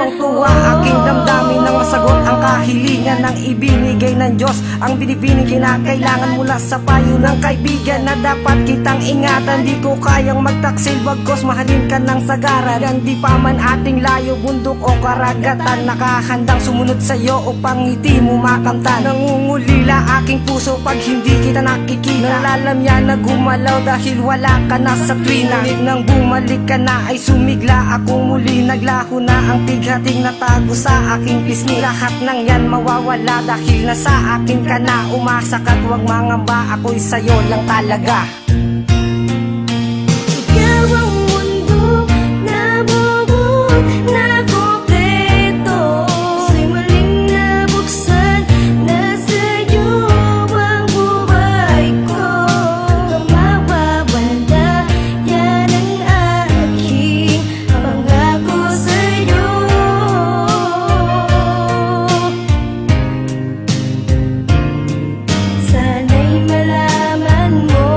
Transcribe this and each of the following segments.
tuwang-tuwa aking damdamin nang masagot ang kahilingan ng ibinigay ng Diyos. Ang binibining kinakailangan mula sa payo ng kaibigan na dapat kitang ingatan. Di ko kayang magtaksil bagkos mahalin ka ng sagara. Di pa man ating layo, bundok o karagatan, nakahandang sumunod sa'yo upang ngiti mo makamtan. Nangungulila aking puso pag hindi kita nakikita. Nalalamya na gumalaw dahil wala ka na sa tuwina. Nang bumalik ka na ay sumigla ako muli. Naglaho na ang tighating natago sa aking pisngi. Lahat ng yan mawawala dahil nasa akin ka na. Umasa ka't huwag mangamba, ako'y sa'yo lang talaga. Ikaw ang mundo na buo na kompleto. Sa'y muling nabuksan na sa'yo ang buhay ko. Mawawala, yan ang aking pangako sa'yo. Sana'y malaman mo,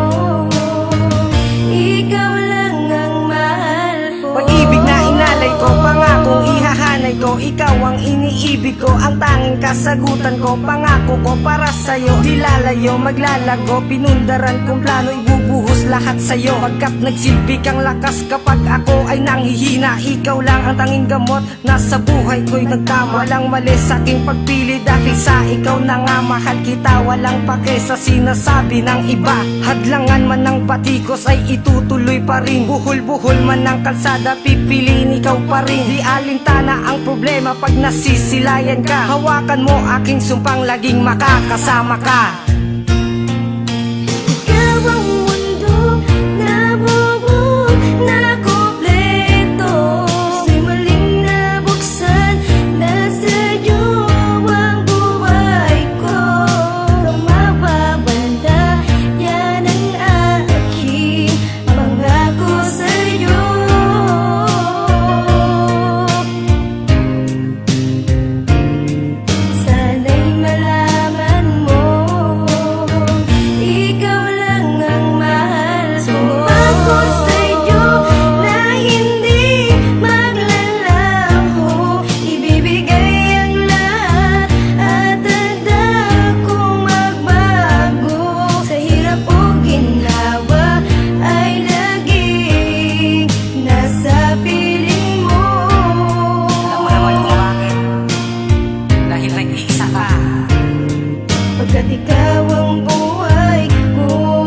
ikaw lang ang mahal ko. Pag-ibig na inalay ko, pangakong ihahanay ko. Ikaw ang iniibig ko, ang tanging kasagutan ko. Pangako ko para sa'yo, di lalayo, maglalago. Pinundaran kong plano, ibubuhos lahat sa'yo. Pagkat nagsilbi kang lakas kapag ako ay nanghihina. Ikaw lang ang tanging gamot, nasa buhay ko'y nagtama. Walang mali sa aking pagpili dahil sa ikaw na nga mahal kita. Walang pake sa sinasabi ng iba. Hadlangan man ng batikos ay itutuloy pa rin. Buhol-buhol man ng kalsada, pipiliin ikaw pa rin. Di alintana ang problema pag nasisilayan ka. Hawakan mo aking sumpang laging makakasama ka. Ikaw ang mundo na buo na kompleto. Sa'y muling nabuksan na sa'yo ang buhay ko. Mawawala, yan ang aking pangako sa'yo. Sana'y malaman mo, ikaw lang ang mahal ko. Ako sa'yo na hindi maglalaho. Ibibigay ang lahat at handa kong magbago. Sa hirap o ginhawa ay laging nasa piling mo. Alam mo naman kung bakit? Dahil nag-iisa ka. Pagkat ikaw ang buhay ko,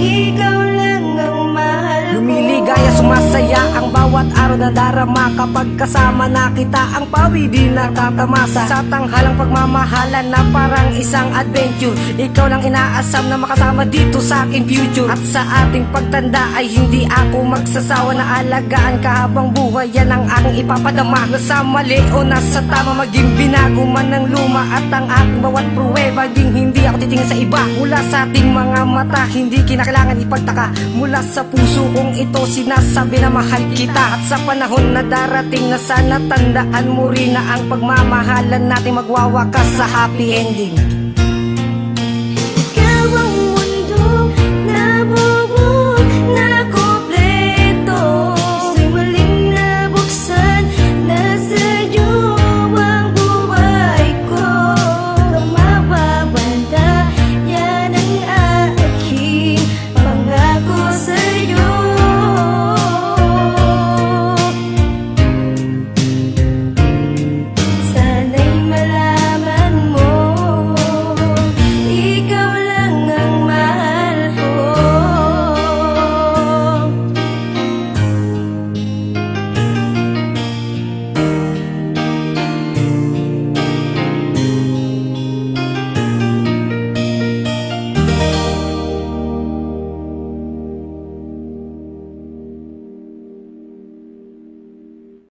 ikaw lang ang mahal ko. Lumiligaya, sumasaya ang bawat araw na darama. Kapag kasama na kita, ang pawi di natatamasa. Sa tanghalang pagmamahalan na parang isang adventure. Ikaw lang inaasam na makasama dito sa aking future. At sa ating pagtanda ay hindi ako magsasawa na alagaan ka habang buhay. Yan ang aking ipapadama. Nasa mali o nasa tama, maging binago man ng luma. At ang aking bawat pruweba, hindi ako titingin sa iba. Mula sa ating mga mata, hindi kinakailangan ipagtaka. Mula sa puso kong ito, sinasabi na mahal kita. At sa panahon na darating na sana tandaan mo rin na ang pagmamahalan natin magwawakas sa happy ending. Ikaw ang